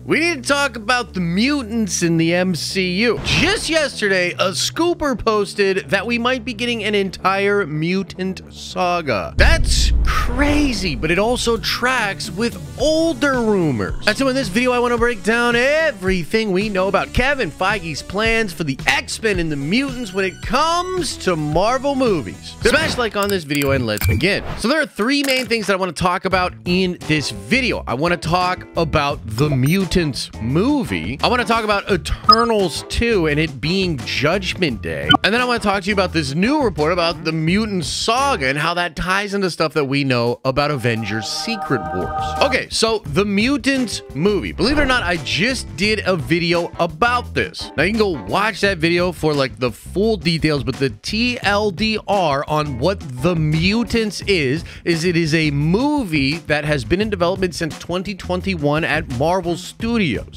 We need to talk about the mutants in the MCU. Just yesterday, a scooper posted that we might be getting an entire mutant saga. That's crazy, but it also tracks with older rumors. And so in this video, I want to break down everything we know about Kevin Feige's plans for the X-Men and the mutants when it comes to Marvel movies. Smash like on this video and let's begin. So there are three main things that I want to talk about in this video. I want to talk about the Mutants movie. I want to talk about Eternals 2 and it being Judgment Day. And then I want to talk to you about this new report about the Mutant Saga and how that ties into stuff that we know about Avengers Secret Wars. Okay, so the Mutants movie. Believe it or not, I just did a video about this. Now you can go watch that video for like the full details, but the TLDR on what the Mutants is it is a movie that has been in development since 2021 at Marvel Studios.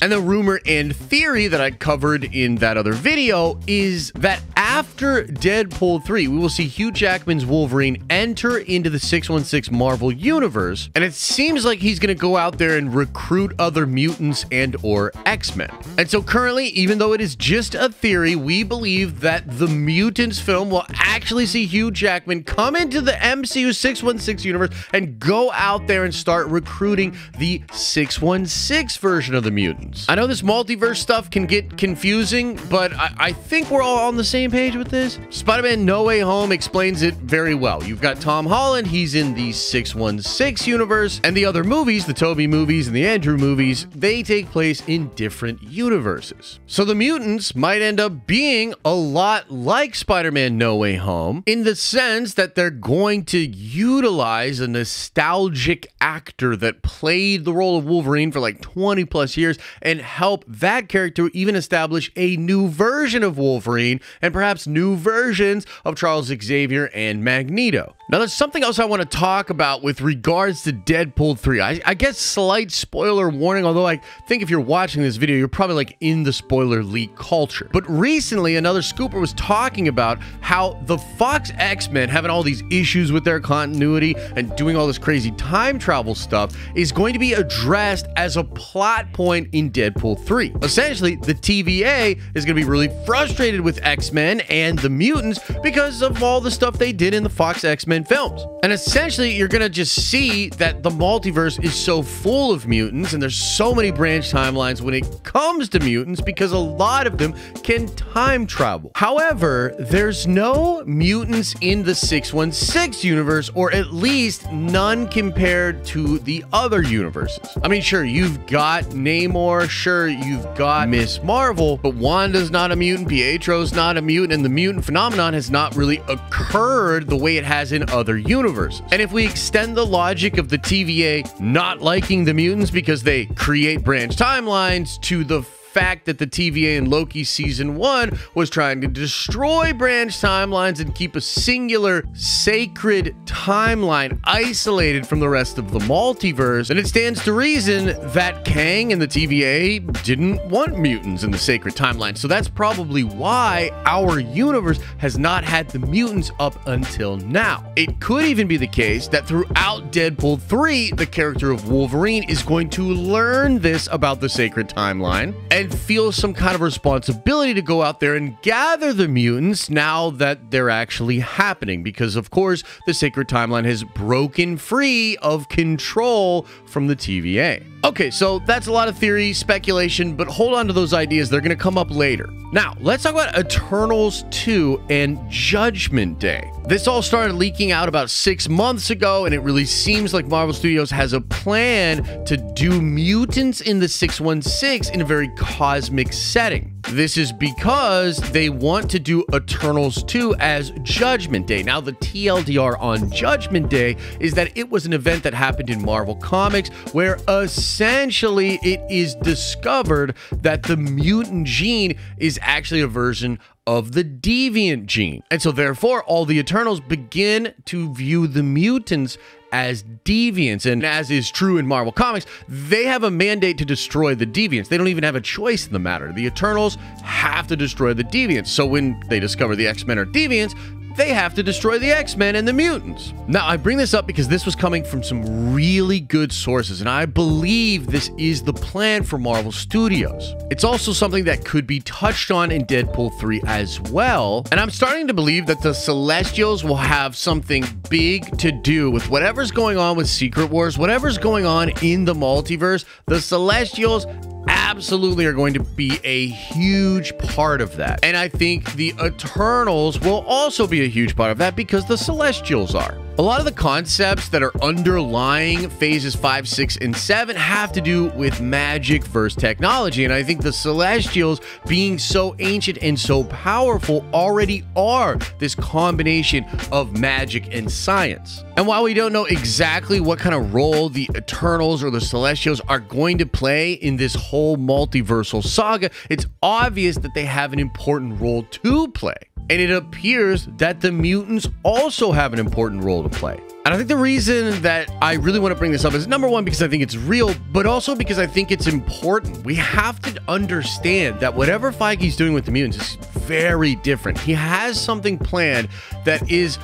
And the rumor and theory that I covered in that other video is that after Deadpool 3, we will see Hugh Jackman's Wolverine enter into the 616 Marvel Universe, and it seems like he's going to go out there and recruit other mutants and or X-Men. And so currently, even though it is just a theory, we believe that the Mutants film will actually see Hugh Jackman come into the MCU 616 universe and go out there and start recruiting the 616 version of the mutants. I know this multiverse stuff can get confusing, but I think we're all on the same page with this. Spider-Man No Way Home explains it very well. You've got Tom Holland, he's in the 616 universe, and the other movies, the Tobey movies and the Andrew movies, they take place in different universes. So the mutants might end up being a lot like Spider-Man No Way Home in the sense that they're going to utilize a nostalgic actor that played the role of Wolverine for like 20 plus years and help that character even establish a new version of Wolverine and perhaps new versions of Charles Xavier and Magneto. Now, there's something else I want to talk about with regards to Deadpool 3. I guess slight spoiler warning, although I think if you're watching this video, you're probably like in the spoiler leak culture. But recently, another scooper was talking about how the Fox X-Men having all these issues with their continuity and doing all this crazy time travel stuff is going to be addressed as a plot point in Deadpool 3. Essentially, the TVA is going to be really frustrated with X-Men and the mutants because of all the stuff they did in the Fox X-Men films. And essentially, you're going to just see that the multiverse is so full of mutants and there's so many branch timelines when it comes to mutants because a lot of them can time travel. However, there's no mutants in the 616 universe, or at least none compared to the other universes. I mean, sure, you've got Namor, sure, you've got Miss Marvel, but Wanda's not a mutant, Pietro's not a mutant, and the mutant phenomenon has not really occurred the way it has in other universes. And if we extend the logic of the TVA not liking the mutants because they create branch timelines to the fact that the TVA in Loki season 1 was trying to destroy branch timelines and keep a singular sacred timeline isolated from the rest of the multiverse, and it stands to reason that Kang and the TVA didn't want mutants in the sacred timeline. So that's probably why our universe has not had the mutants up until now. It could even be the case that throughout Deadpool 3, the character of Wolverine is going to learn this about the sacred timeline and feel some kind of responsibility to go out there and gather the mutants now that they're actually happening, because of course the sacred timeline has broken free of control from the TVA. Okay, so that's a lot of theory, speculation, but hold on to those ideas. They're going to come up later. Now, let's talk about Eternals 2 and Judgment Day. This all started leaking out about 6 months ago, and it really seems like Marvel Studios has a plan to do mutants in the 616 in a very cosmic setting. This is because they want to do Eternals 2 as Judgment Day. Now, the TLDR on Judgment Day is that it was an event that happened in Marvel Comics where essentially it is discovered that the mutant gene is actually a version of the deviant gene. And so therefore, all the Eternals begin to view the mutants as deviants. And as is true in Marvel Comics, they have a mandate to destroy the deviants. They don't even have a choice in the matter. The Eternals have to destroy the deviants. So when they discover the X-Men are deviants, they have to destroy the X-Men and the mutants. Now, I bring this up because this was coming from some really good sources, and I believe this is the plan for Marvel Studios. It's also something that could be touched on in Deadpool 3 as well, and I'm starting to believe that the Celestials will have something big to do with whatever's going on with Secret Wars, whatever's going on in the multiverse. The Celestials absolutely are going to be a huge part of that. And I think the Eternals will also be a huge part of that because the Celestials are. A lot of the concepts that are underlying phases 5, 6, and 7 have to do with magic versus technology. And I think the Celestials, being so ancient and so powerful, already are this combination of magic and science. And while we don't know exactly what kind of role the Eternals or the Celestials are going to play in this whole multiversal saga, it's obvious that they have an important role to play. And it appears that the mutants also have an important role to play. And I think the reason that I really want to bring this up is, number one, because I think it's real, but also because I think it's important. We have to understand that whatever Feige's doing with the mutants is very different. He has something planned that is,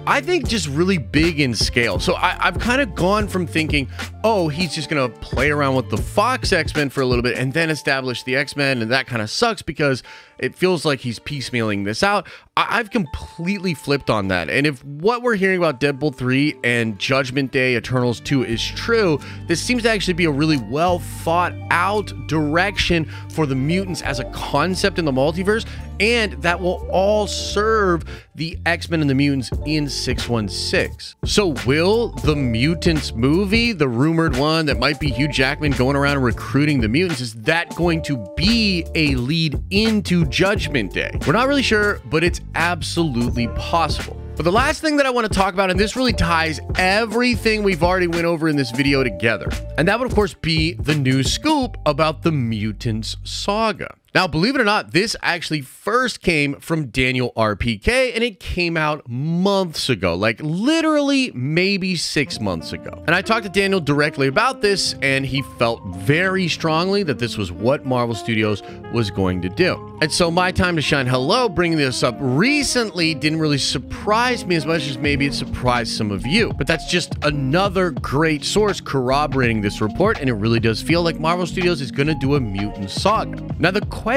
I think, just really big in scale. So I've kind of gone from thinking, oh, he's just going to play around with the Fox X-Men for a little bit and then establish the X-Men, and that kind of sucks because it feels like he's piecemealing this out. I've completely flipped on that. And if what we're hearing about Deadpool 3 and Judgment Day Eternals 2 is true, this seems to actually be a really well thought out direction for the mutants as a concept in the multiverse, and that will all serve the X-Men and the mutants in 616. So will the Mutants movie, the rumored one that might be Hugh Jackman going around and recruiting the mutants, is that going to be a lead into Judgment Day? We're not really sure, but it's absolutely possible. But the last thing that I want to talk about, and this really ties everything we've already went over in this video together, and that would of course be the new scoop about the Mutants Saga. Now, believe it or not, this actually first came from Daniel RPK, and it came out months ago, like literally maybe 6 months ago. And I talked to Daniel directly about this, and he felt very strongly that this was what Marvel Studios was going to do. And so my time to shine, hello, bringing this up recently didn't really surprise me as much as maybe it surprised some of you. But that's just another great source corroborating this report, and it really does feel like Marvel Studios is going to do a Mutant Saga. Now, the question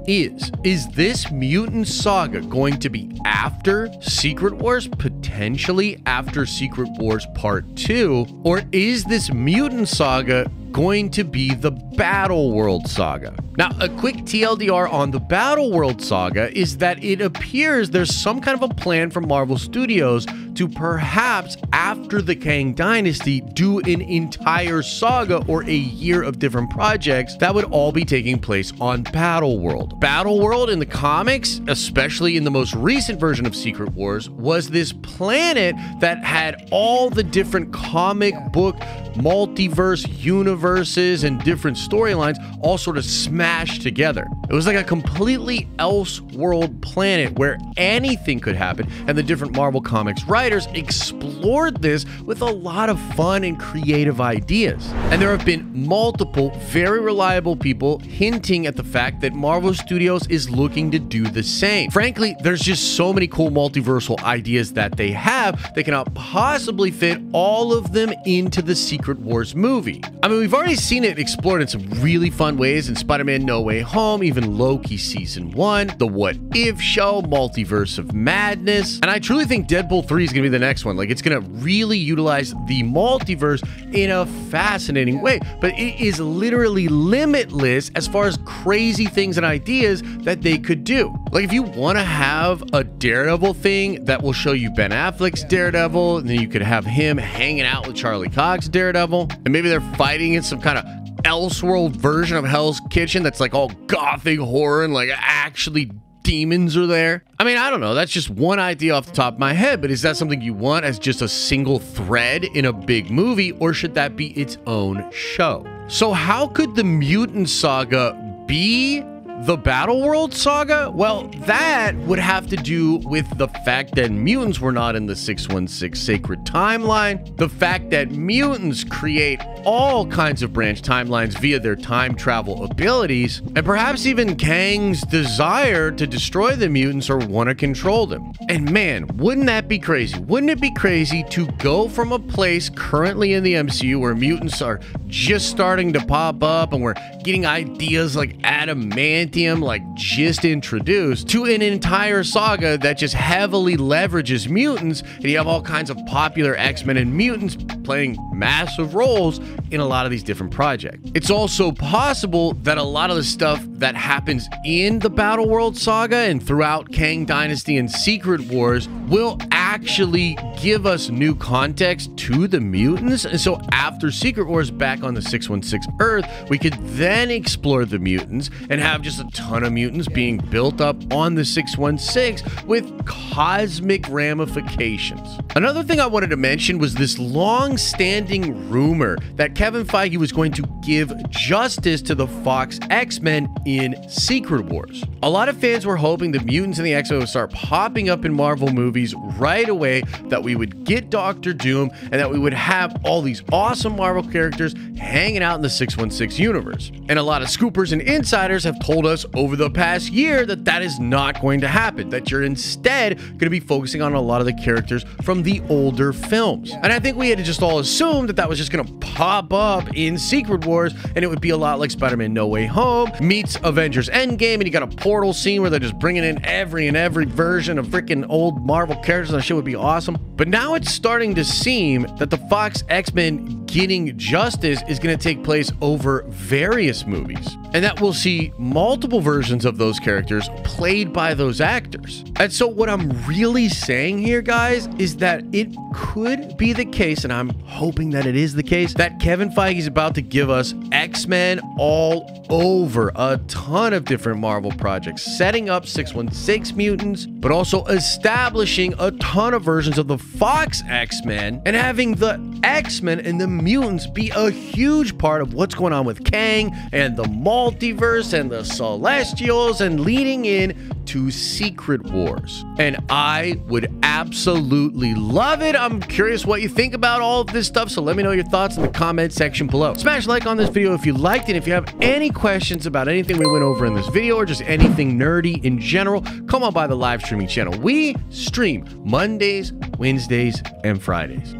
is this Mutant Saga going to be after Secret Wars, potentially after Secret Wars Part 2, or is this Mutant Saga going to be the Battle World Saga? Now, a quick TLDR on the Battle World Saga is that it appears there's some kind of a plan from Marvel Studios to perhaps, after the Kang Dynasty, do an entire saga or a year of different projects that would all be taking place on Battle World. Battle World in the comics, especially in the most recent version of Secret Wars, was this planet that had all the different comic book multiverse universes and different storylines all sort of smashed together. It was like a completely else world planet where anything could happen, and the different Marvel Comics writers explored this with a lot of fun and creative ideas. And there have been multiple very reliable people hinting at the fact that Marvel Studios is looking to do the same. Frankly, there's just so many cool multiversal ideas that they have, they cannot possibly fit all of them into the Secret Wars movie. I mean, we've already seen it explored in some really fun ways in Spider-Man No Way Home, even Loki Season 1, the What If show, Multiverse of Madness, and I truly think Deadpool 3 is going to be the next one. Like, it's going to really utilize the multiverse in a fascinating way, but it is literally limitless as far as crazy things and ideas that they could do. Like, if you want to have a Daredevil thing that will show you Ben Affleck's Daredevil, and then you could have him hanging out with Charlie Cox's Daredevil, and maybe they're fighting in some kind of Elseworld version of Hell's Kitchen that's like all gothic horror and like actually demons are there. I mean, I don't know. That's just one idea off the top of my head, but is that something you want as just a single thread in a big movie, or should that be its own show? So how could the Mutant Saga be The Battleworld Saga? Well, that would have to do with the fact that mutants were not in the 616 sacred timeline, the fact that mutants create all kinds of branch timelines via their time travel abilities, and perhaps even Kang's desire to destroy the mutants or want to control them. And man, wouldn't that be crazy? Wouldn't it be crazy to go from a place currently in the MCU where mutants are just starting to pop up and we're getting ideas like adamantium like just introduced, to an entire saga that just heavily leverages mutants, and you have all kinds of popular X-Men and mutants playing massive roles in a lot of these different projects. It's also possible that a lot of the stuff that happens in the Battleworld Saga and throughout Kang Dynasty and Secret Wars will actually give us new context to the mutants. And so after Secret Wars back on the 616 Earth, we could then explore the mutants and have just a ton of mutants being built up on the 616 with cosmic ramifications. Another thing I wanted to mention was this long-standing rumor that Kevin Feige was going to give justice to the Fox X-Men in Secret Wars. A lot of fans were hoping the mutants and the X-Men would start popping up in Marvel movies right away, that we would get Doctor Doom, and that we would have all these awesome Marvel characters hanging out in the 616 universe. And a lot of scoopers and insiders have told us over the past year that that is not going to happen, that you're instead going to be focusing on a lot of the characters from the older films. And I think we had to just all assume that that was just going to pop up in Secret Wars, and it would be a lot like Spider-Man No Way Home meets Avengers Endgame, and you got a portal scene where they're just bringing in every version of freaking old Marvel characters, and that shit would be awesome. But now it's starting to seem that the Fox X-Men getting justice is going to take place over various movies, and that we'll see multiple versions of those characters played by those actors. And so what I'm really saying here, guys, is that it could be the case, and I'm hoping that it is the case, that Kevin Feige is about to give us X-Men all over a ton of different Marvel projects, setting up 616 mutants, but also establishing a ton of versions of the Fox X-Men, and having the X-Men and the mutants be a huge part of what's going on with Kang and the multiverse and the Celestials, and leading in to Secret Wars. And I would absolutely love it. I'm curious what you think about all of this stuff, so let me know your thoughts in the comment section below. Smash like on this video if you liked it. If you have any questions about anything we went over in this video, or just anything nerdy in general, come on by the live streaming channel. We stream Mondays, Wednesdays, and Fridays.